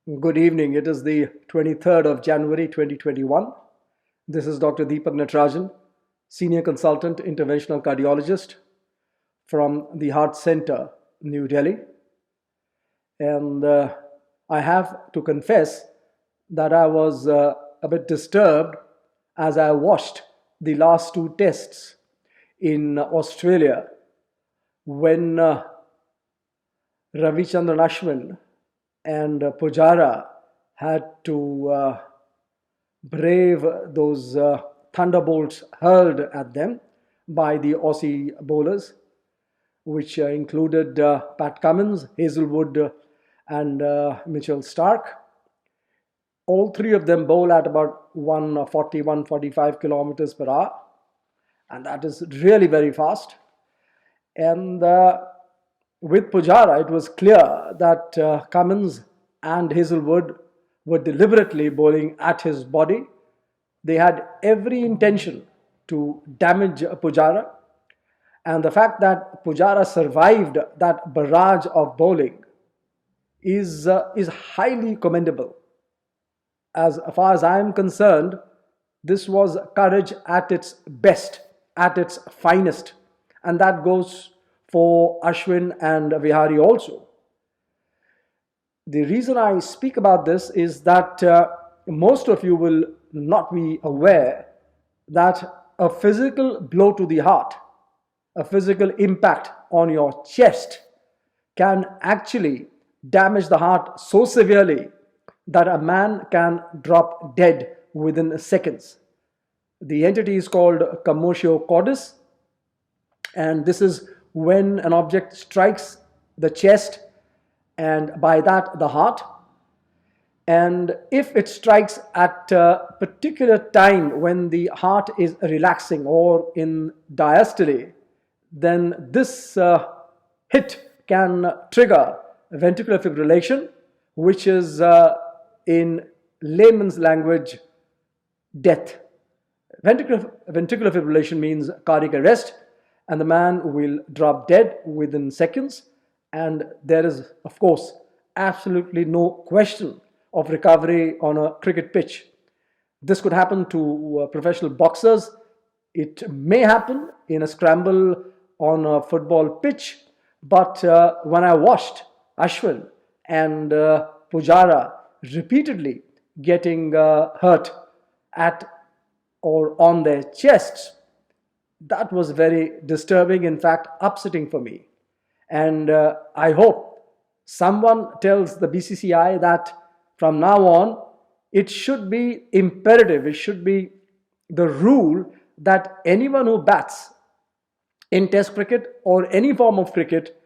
Good evening. It is the 23rd of January 2021. This is Dr. Deepak Natarajan, Senior Consultant Interventional Cardiologist from the Heart Center, New Delhi. And I have to confess that I was a bit disturbed as I watched the last two tests in Australia when Ravichandran Ashwin and Pujara had to brave those thunderbolts hurled at them by the Aussie bowlers, which included Pat Cummins, Hazelwood, and Mitchell Starc. All three of them bowl at about 140, 145 kilometers per hour, and that is really very fast. And with Pujara, it was clear that Cummins and Hazelwood were deliberately bowling at his body. They had every intention to damage Pujara. And the fact that Pujara survived that barrage of bowling is highly commendable. As far as I am concerned, this was courage at its best, at its finest. And that goes for Ashwin and Vihari also. The reason I speak about this is that most of you will not be aware that a physical blow to the heart, a physical impact on your chest, can actually damage the heart so severely that a man can drop dead within seconds. The entity is called commotio cordis, and this is when an object strikes the chest and by that the heart. And if it strikes at a particular time when the heart is relaxing or in diastole, then this hit can trigger ventricular fibrillation, which is in layman's language death. Ventricular fibrillation means cardiac arrest, and the man will drop dead within seconds. And there is, of course, absolutely no question of recovery on a cricket pitch. This could happen to professional boxers. It may happen in a scramble on a football pitch. But when I watched Ashwin and Pujara repeatedly getting hurt at or on their chests, that was very disturbing, in fact, upsetting for me. And I hope someone tells the BCCI that from now on, it should be imperative, it should be the rule that anyone who bats in Test cricket or any form of cricket,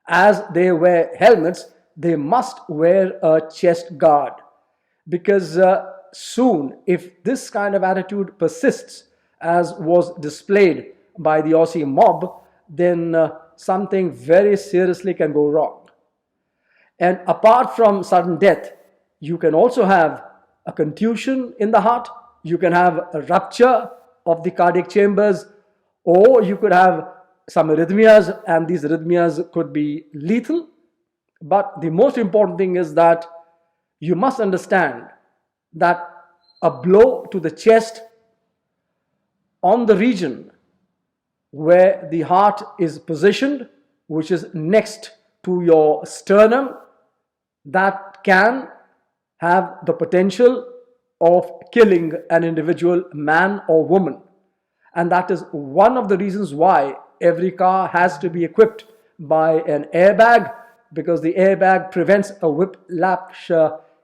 as they wear helmets, they must wear a chest guard. Because soon, if this kind of attitude persists, as was displayed by the Aussie mob, then something very seriously can go wrong. And apart from sudden death, you can also have a contusion in the heart, you can have a rupture of the cardiac chambers, or you could have some arrhythmias, and these arrhythmias could be lethal. But the most important thing is that you must understand that a blow to the chest on the region where the heart is positioned, which is next to your sternum, that can have the potential of killing an individual man or woman. And that is one of the reasons why every car has to be equipped by an airbag, because the airbag prevents a whiplash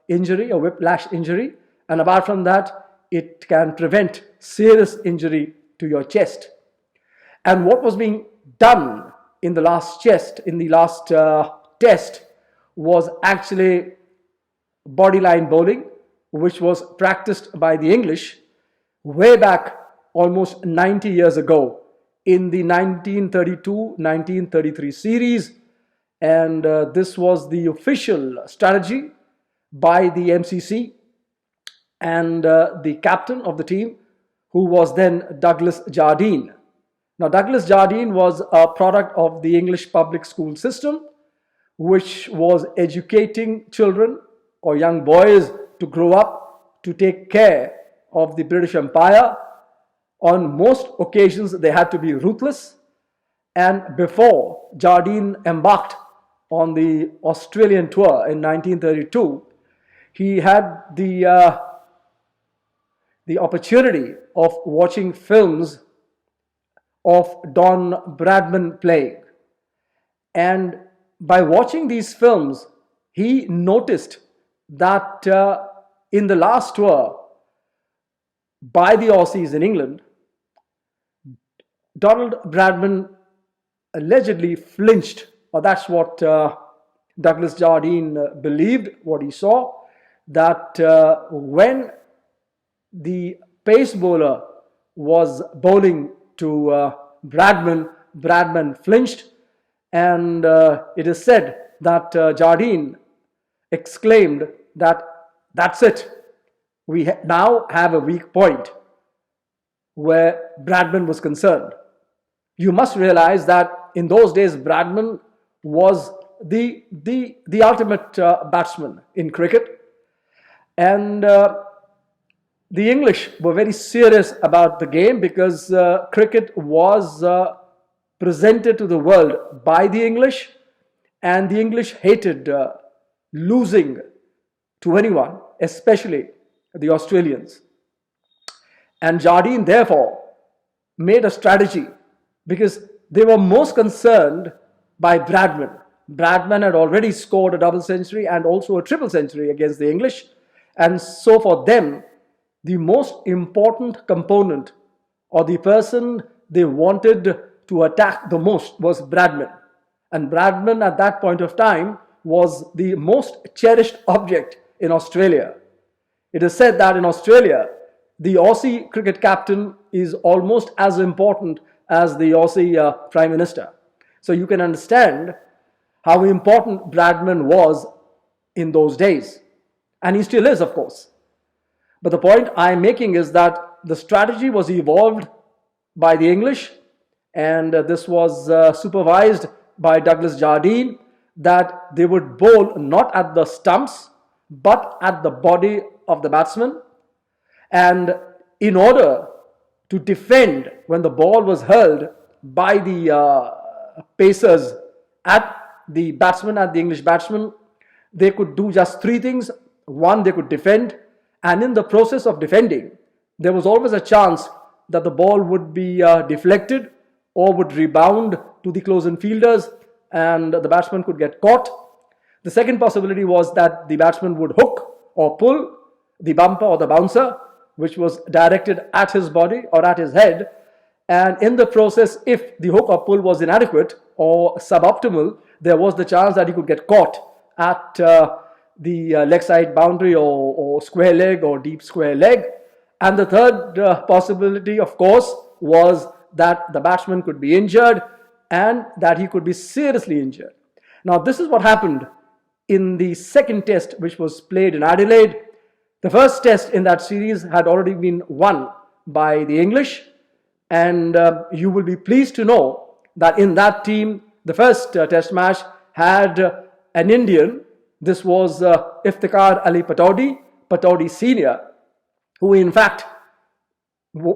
injury. And apart from that, it can prevent serious injury to your chest. And what was being done in the last test was actually bodyline bowling, which was practiced by the English way back almost 90 years ago in the 1932-1933 series. And this was the official strategy by the MCC, and the captain of the team, who was then Douglas Jardine. Now, Douglas Jardine was a product of the English public school system, which was educating children or young boys to grow up to take care of the British Empire. On most occasions, they had to be ruthless. And before Jardine embarked on the Australian tour in 1932, he had the opportunity of watching films of Don Bradman playing. And by watching these films, he noticed that in the last tour by the Aussies in England, Donald Bradman allegedly flinched, or that's what Douglas Jardine believed, what he saw, that when the pace bowler was bowling to Bradman flinched, and it is said that Jardine exclaimed that that's it, we now have a weak point where Bradman was concerned. You must realize that in those days Bradman was the ultimate batsman in cricket, and the English were very serious about the game because cricket was presented to the world by the English, and the English hated losing to anyone, especially the Australians. And Jardine therefore made a strategy because they were most concerned by Bradman. Bradman had already scored a double century and also a triple century against the English, and so for them the most important component, or the person they wanted to attack the most, was Bradman. And Bradman at that point of time was the most cherished object in Australia. It is said that in Australia, the Aussie cricket captain is almost as important as the Aussie Prime Minister. So you can understand how important Bradman was in those days. And he still is, of course. But the point I'm making is that the strategy was evolved by the English, and this was supervised by Douglas Jardine, that they would bowl not at the stumps but at the body of the batsman. And in order to defend when the ball was hurled by the pacers at the batsman, at the English batsman, they could do just three things. One, they could defend, and in the process of defending, there was always a chance that the ball would be deflected or would rebound to the close-in fielders and the batsman could get caught. The second possibility was that the batsman would hook or pull the bumper or the bouncer, which was directed at his body or at his head, and in the process, if the hook or pull was inadequate or suboptimal, there was the chance that he could get caught at the leg side boundary or square leg or deep square leg. And the third possibility, of course, was that the batsman could be injured and that he could be seriously injured. Now, this is what happened in the second test, which was played in Adelaide. The first test in that series had already been won by the English, and you will be pleased to know that in that team, the first test match had an Indian. This was Iftikhar Ali Pataudi Senior, who in fact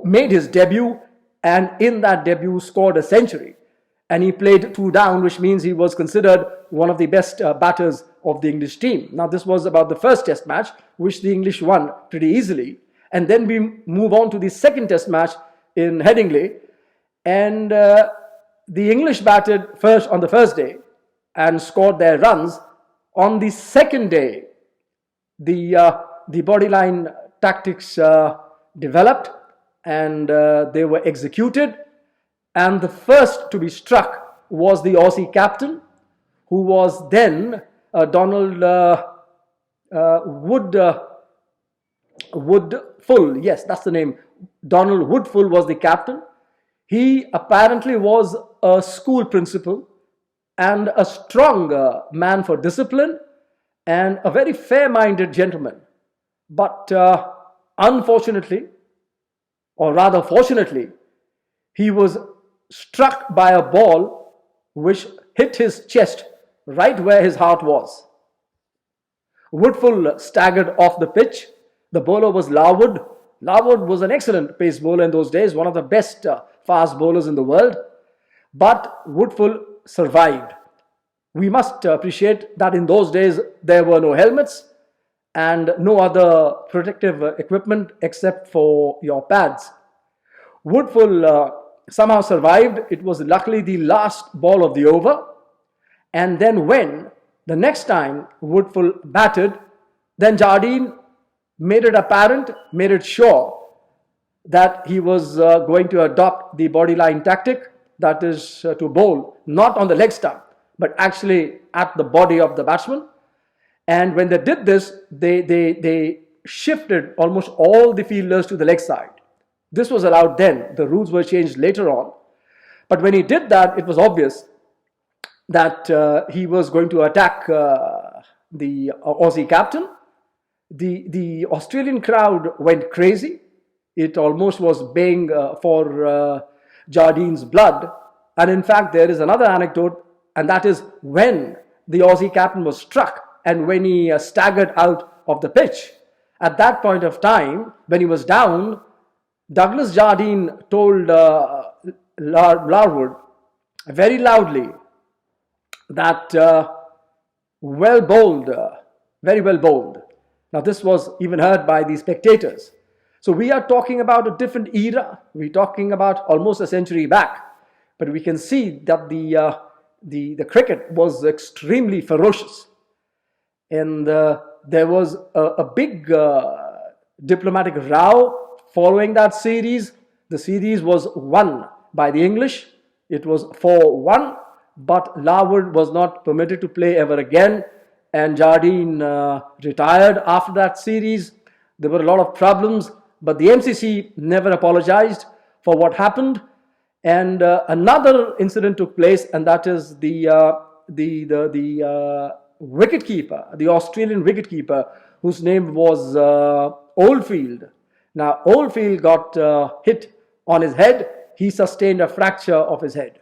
made his debut, and in that debut scored a century. And he played 2 down, which means he was considered one of the best batters of the English team. Now, this was about the first test match, which the English won pretty easily. And then we move on to the second test match in Headingley. And the English batted first on the first day and scored their runs. On the second day, the bodyline tactics developed and they were executed. And the first to be struck was the Aussie captain, who was then Donald Woodfull. Yes, that's the name. Donald Woodfull was the captain. He apparently was a school principal and a strong man for discipline and a very fair-minded gentleman. But unfortunately, or rather fortunately, he was struck by a ball which hit his chest right where his heart was. Woodfull staggered off the pitch. The bowler was Larwood. Larwood was an excellent pace bowler in those days, one of the best fast bowlers in the world. But Woodfull survived. We must appreciate that in those days there were no helmets and no other protective equipment except for your pads. Woodfull somehow survived. It was luckily the last ball of the over. And then when the next time Woodfull batted, then Jardine made it apparent, made it sure that he was going to adopt the bodyline tactic, that is to bowl not on the leg stump, but actually at the body of the batsman. And when they did this, they shifted almost all the fielders to the leg side. This was allowed then. The rules were changed later on. But when he did that, it was obvious that he was going to attack the Aussie captain. The Australian crowd went crazy. It almost was baying for Jardine's blood. And in fact, there is another anecdote, and that is when the Aussie captain was struck and when he staggered out of the pitch. At that point of time, when he was down, Douglas Jardine told Larwood very loudly that well bowled, very well bowled. Now this was even heard by the spectators. So we are talking about a different era. We're talking about almost a century back. But we can see that the cricket was extremely ferocious. And there was a big diplomatic row following that series. The series was won by the English. It was 4-1, but Larwood was not permitted to play ever again, and Jardine retired after that series. There were a lot of problems, but the MCC never apologized for what happened. And another incident took place, and that is the wicketkeeper, the Australian wicketkeeper, whose name was Oldfield. Now, Oldfield got hit on his head. He sustained a fracture of his head.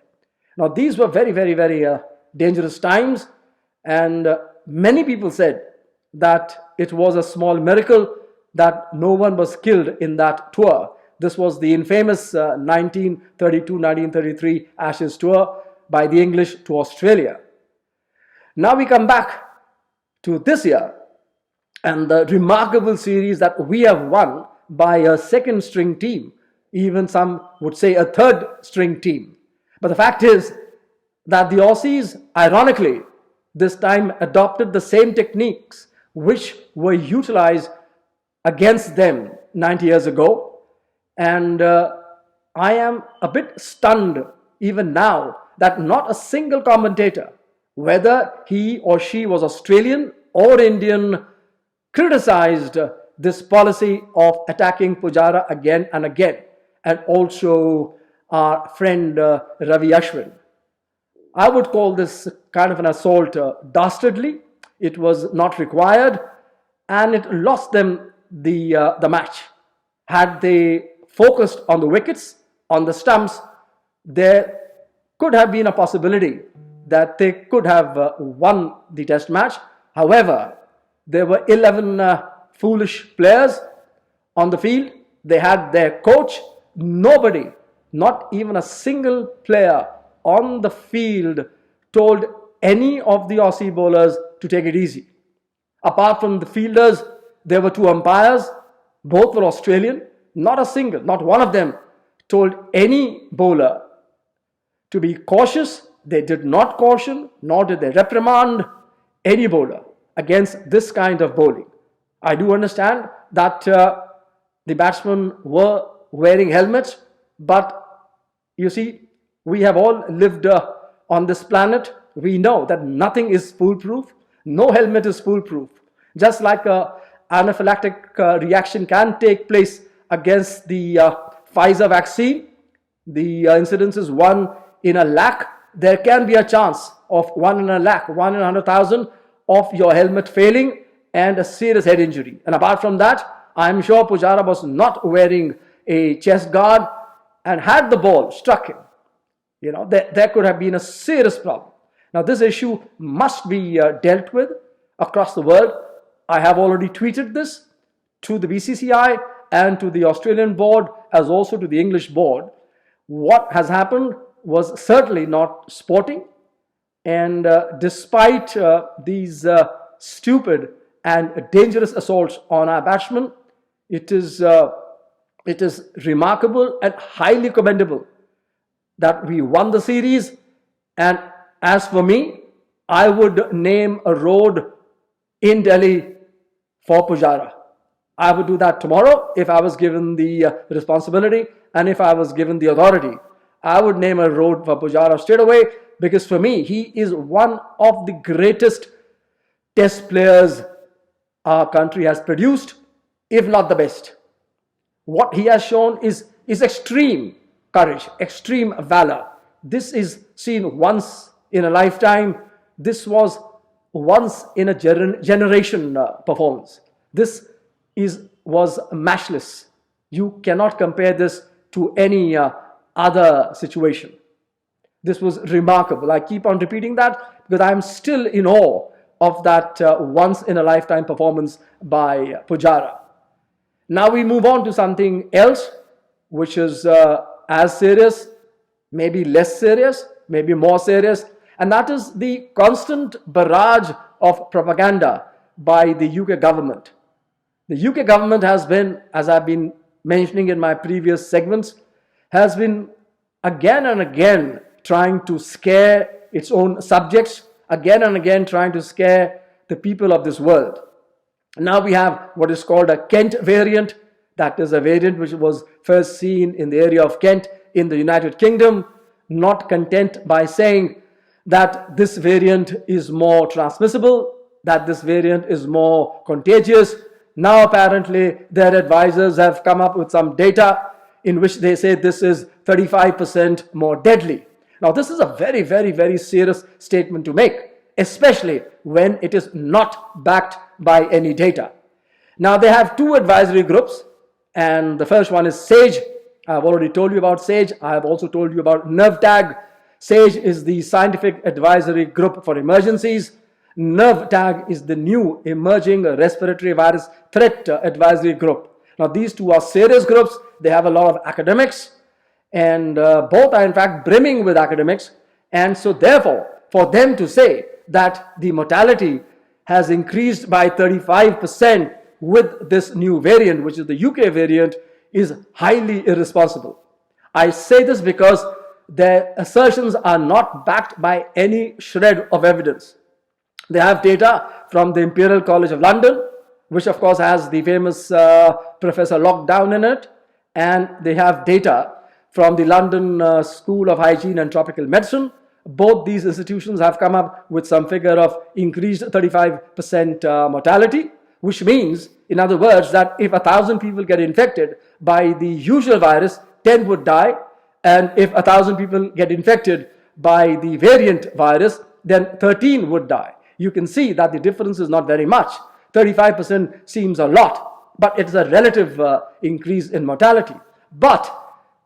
Now, these were very, very, very dangerous times, and many people said that it was a small miracle that no one was killed in that tour. This was the infamous 1932-1933 Ashes tour by the English to Australia. Now we come back to this year and the remarkable series that we have won by a second string team. Even some would say a third string team. But the fact is that the Aussies, ironically, this time adopted the same techniques which were utilized against them 90 years ago. And I am a bit stunned even now that not a single commentator, whether he or she was Australian or Indian, criticized this policy of attacking Pujara again and again, and also our friend Ravi Ashwin. I would call this kind of an assault dastardly. It was not required, and it lost them the match. Had they focused on the wickets, on the stumps, there could have been a possibility that they could have won the test match. However, there were 11 foolish players on the field. They had their coach. Nobody, not even a single player on the field, told any of the Aussie bowlers to take it easy. Apart from the fielders, there were two umpires. Both were Australian. Not a single, not one of them told any bowler to be cautious. They did not caution, nor did they reprimand any bowler against this kind of bowling. I do understand that the batsmen were wearing helmets, but you see, we have all lived on this planet. We know that nothing is foolproof. No helmet is foolproof. Just like an anaphylactic reaction can take place against the Pfizer vaccine, the incidence is 1 in a lakh. There can be a chance of 1 in a lakh, 1 in 100,000 of your helmet failing and a serious head injury. And apart from that, I'm sure Pujara was not wearing a chest guard, and had the ball struck him, there could have been a serious problem. Now, this issue must be dealt with across the world. I have already tweeted this to the BCCI and to the Australian board, as also to the English board. What has happened was certainly not sporting, and despite these stupid and dangerous assaults on our batsmen, it is remarkable and highly commendable that we won the series. And as for me, I would name a road in Delhi for Pujara. I would do that tomorrow if I was given the responsibility and if I was given the authority. I would name a road for Pujara straight away, because for me, he is one of the greatest test players our country has produced, if not the best. What he has shown is extreme courage, extreme valor. This is seen once in a lifetime. This was once in a generation performance. This was matchless. You cannot compare this to any other situation. This was remarkable. I keep on repeating that because I am still in awe of that once in a lifetime performance by Pujara. Now we move on to something else, which is as serious, maybe less serious, maybe more serious, and that is the constant barrage of propaganda by the UK government. The UK government has been, as I've been mentioning in my previous segments, has been again and again trying to scare its own subjects, again and again trying to scare the people of this world. Now we have what is called a Kent variant. That is a variant which was first seen in the area of Kent in the United Kingdom. Not content by saying that this variant is more transmissible, that this variant is more contagious, now apparently their advisors have come up with some data in which they say this is 35% more deadly. Now this is a very, very, very serious statement to make, especially when it is not backed by any data. Now they have two advisory groups, and the first one is SAGE. I've already told you about SAGE. I have also told you about NERVTAG. SAGE is the Scientific Advisory Group for Emergencies. NERVTAG is the new Emerging Respiratory Virus Threat Advisory Group. Now these two are serious groups. They have a lot of academics, and both are in fact brimming with academics. And so therefore, for them to say that the mortality has increased by 35% with this new variant, which is the UK variant, is highly irresponsible. I say this because their assertions are not backed by any shred of evidence. They have data from the Imperial College of London, which of course has the famous Professor Lockdown in it, and they have data from the London School of Hygiene and Tropical Medicine. Both these institutions have come up with some figure of increased 35% mortality, which means, in other words, that if 1,000 people get infected by the usual virus, 10 would die, and if 1,000 people get infected by the variant virus, then 13 would die. You can see that the difference is not very much. 35% seems a lot, but it's a relative increase in mortality. But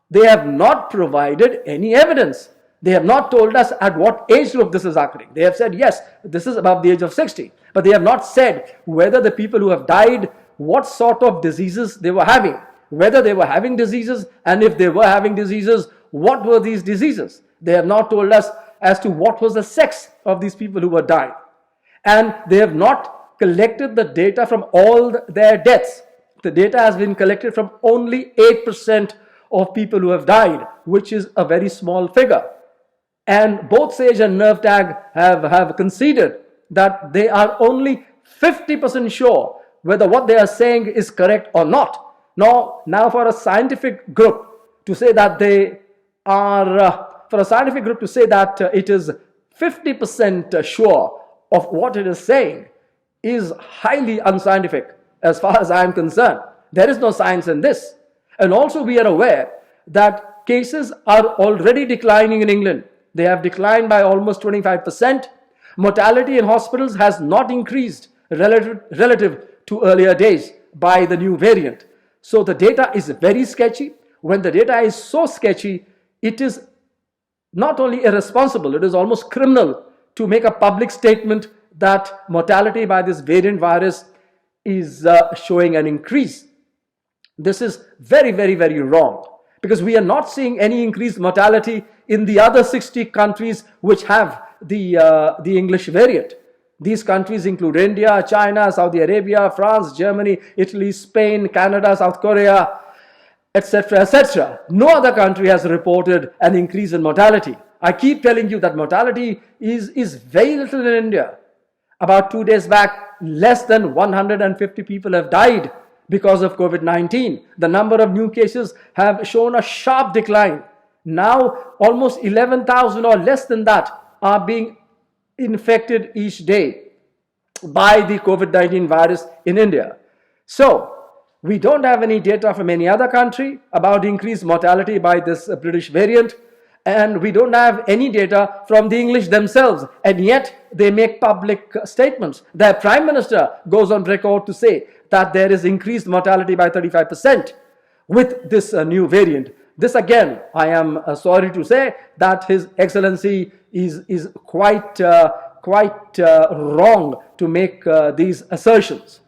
they have not provided any evidence. They have not told us at what age group this is occurring. They have said, yes, this is above the age of 60. But they have not said whether the people who have died, what sort of diseases they were having, whether they were having diseases, and if they were having diseases, what were these diseases. They have not told us as to what was the sex of these people who were dying. And they have not collected the data from all their deaths. The data has been collected from only 8% of people who have died, which is a very small figure. And both SAGE and NERVTAG have conceded that they are only 50% sure whether what they are saying is correct or not. Now for a scientific group to say that they are, it is 50% sure of what it is saying is highly unscientific as far as I am concerned. There is no science in this. And also we are aware that cases are already declining in England. They have declined by almost 25%. Mortality in hospitals has not increased relative to earlier days by the new variant. So the data is very sketchy. When the data is so sketchy, it is not only irresponsible, it is almost criminal to make a public statement that mortality by this variant virus is showing an increase. This is very, very, very wrong, because we are not seeing any increased mortality in the other 60 countries which have the English variant. These countries include India, China, Saudi Arabia, France, Germany, Italy, Spain, Canada, South Korea, etc., etc. No other country has reported an increase in mortality. I keep telling you that mortality is very little in India. About 2 days back, less than 150 people have died because of COVID-19. The number of new cases have shown a sharp decline. Now, almost 11,000 or less than that are being infected each day by the COVID-19 virus in India. So, we don't have any data from any other country about increased mortality by this British variant, and we don't have any data from the English themselves, and yet they make public statements. Their Prime Minister goes on record to say that there is increased mortality by 35% with this new variant. This again, I am sorry to say that His Excellency is quite wrong to make these assertions.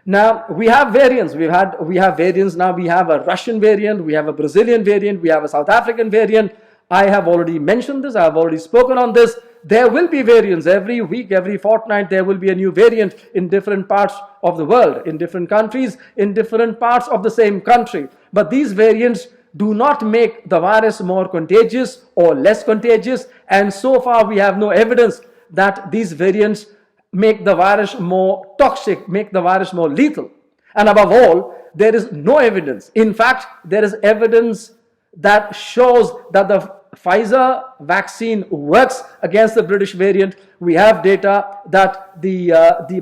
Now, we have variants. We have variants now. We have a Russian variant, we have a Brazilian variant, we have a South African variant. I have already mentioned this, I have already spoken on this. There will be variants every week, every fortnight. There will be a new variant in different parts of the world, in different countries, in different parts of the same country. But these variants do not make the virus more contagious or less contagious, and so far we have no evidence that these variants make the virus more toxic, make the virus more lethal. And above all, there is no evidence. In fact, there is evidence that shows that the Pfizer vaccine works against the British variant. We have data that the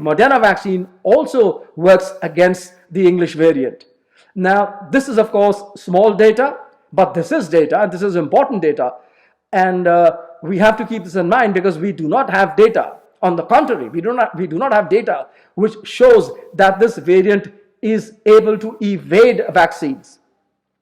Moderna vaccine also works against the English variant. Now, this is of course small data, but this is data, and this is important data. And we have to keep this in mind, because we do not have data. On the contrary, we do not have data which shows that this variant is able to evade vaccines.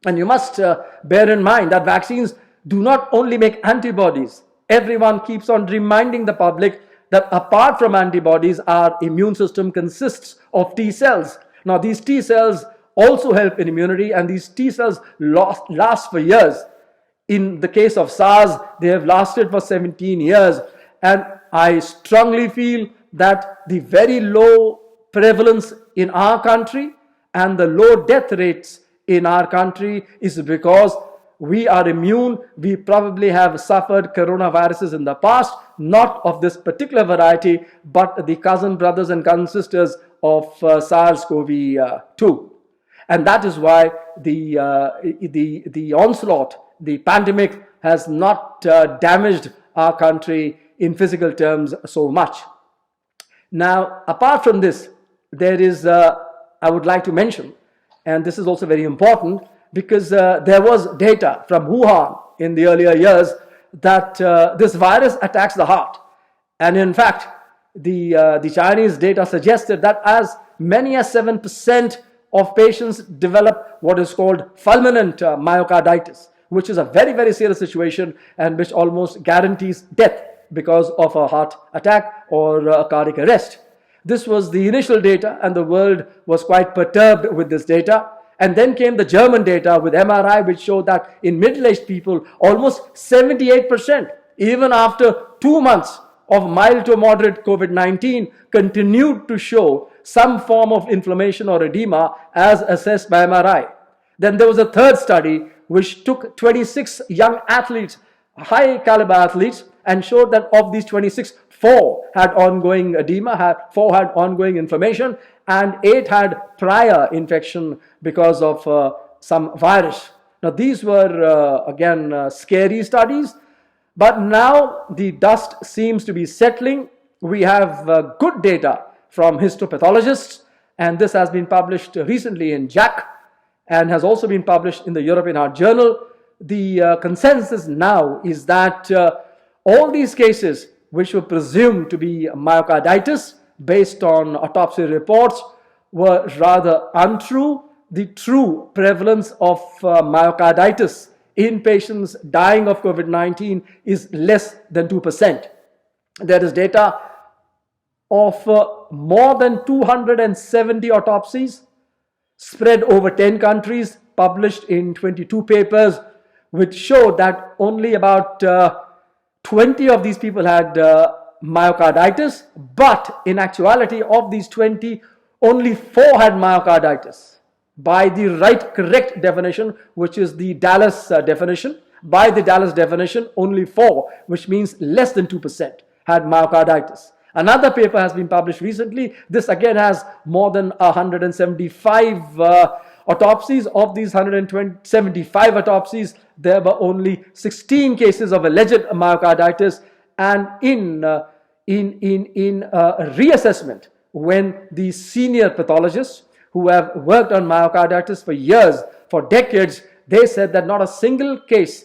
And you must bear in mind that vaccines do not only make antibodies. Everyone keeps on reminding the public that apart from antibodies, our immune system consists of T cells. Now, these T cells also help in immunity, and these T cells last for years. In the case of SARS, they have lasted for 17 years. And I strongly feel that the very low prevalence in our country and the low death rates in our country is because we are immune. We probably have suffered coronaviruses in the past, not of this particular variety, but the cousin brothers and cousin sisters of SARS-CoV-2. And that is why the onslaught, the pandemic, has not damaged our country in physical terms so much. Now, apart from this, there is, I would like to mention, and this is also very important, because there was data from Wuhan in the earlier years that this virus attacks the heart. And in fact, the Chinese data suggested that as many as 7% of patients develop what is called fulminant myocarditis, which is a very, very serious situation and which almost guarantees death because of a heart attack or a cardiac arrest. This was the initial data, and the world was quite perturbed with this data. And then came the German data with MRI, which showed that in middle-aged people, almost 78%, even after 2 months of mild to moderate COVID-19, continued to show some form of inflammation or edema as assessed by MRI. Then there was a third study which took 26 young athletes, high caliber athletes, and showed that of these 26, 4 had ongoing edema, 4 had ongoing inflammation, and 8 had prior infection because of some virus. Now, these were again scary studies, but now the dust seems to be settling. We have good data from histopathologists, and this has been published recently in JACC and has also been published in the European Heart Journal. The consensus now is that all these cases, which were presumed to be myocarditis based on autopsy reports, were rather untrue. The true prevalence of myocarditis in patients dying of COVID-19 is less than 2%. There is data of more than 270 autopsies spread over 10 countries, published in 22 papers, which showed that only about 20 of these people had myocarditis, but in actuality of these 20, only 4 had myocarditis. By the correct definition, which is the Dallas definition, by the Dallas definition, only 4, which means less than 2%, had myocarditis. Another paper has been published recently. This again has more than 175 autopsies. Of these 175 autopsies, there were only 16 cases of alleged myocarditis. And in reassessment, when the senior pathologists who have worked on myocarditis for years, for decades, they said that not a single case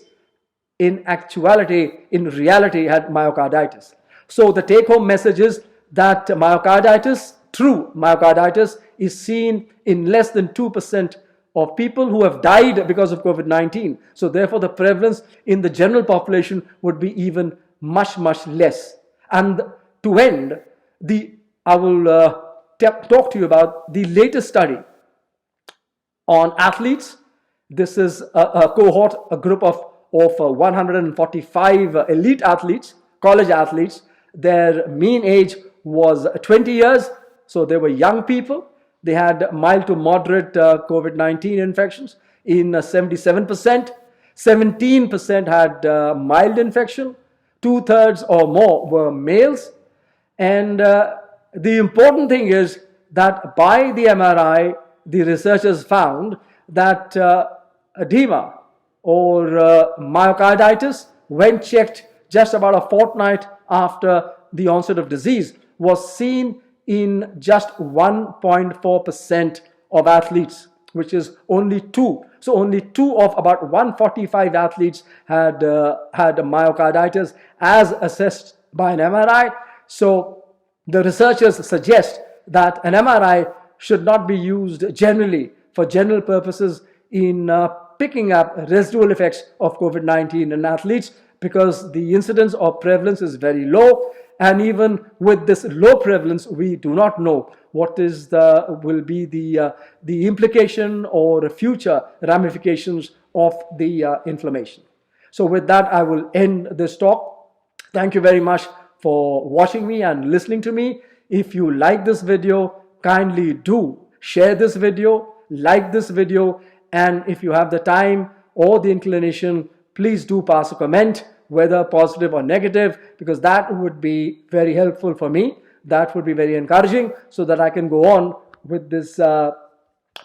in reality had myocarditis. So the take-home message is that true myocarditis, is seen in less than 2% of people who have died because of COVID-19. So therefore the prevalence in the general population would be even much, much less. And to end, I will talk to you about the latest study on athletes. This is a cohort, a group of 145 elite athletes, college athletes. Their mean age was 20 years, so they were young people. They had mild to moderate COVID-19 infections in 77%. 17% had mild infection. 2/3 or more were males. And the important thing is that by the MRI, the researchers found that edema or myocarditis, when checked just about a fortnight after the onset of disease, was seen in just 1.4% of athletes, which is only 2. So only 2 of about 145 athletes had myocarditis as assessed by an MRI. So the researchers suggest that an MRI should not be used generally for general purposes in picking up residual effects of COVID-19 in athletes, because the incidence or prevalence is very low. And even with this low prevalence, we do not know what will be the implication or future ramifications of the inflammation. So with that, I will end this talk. Thank you very much for watching me and listening to me. If you like this video, kindly do share this video, like this video, and if you have the time or the inclination, please do pass a comment, whether positive or negative, because that would be very helpful for me. That would be very encouraging, so that I can go on with this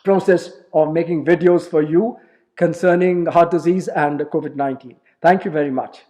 process of making videos for you concerning heart disease and COVID-19. Thank you very much.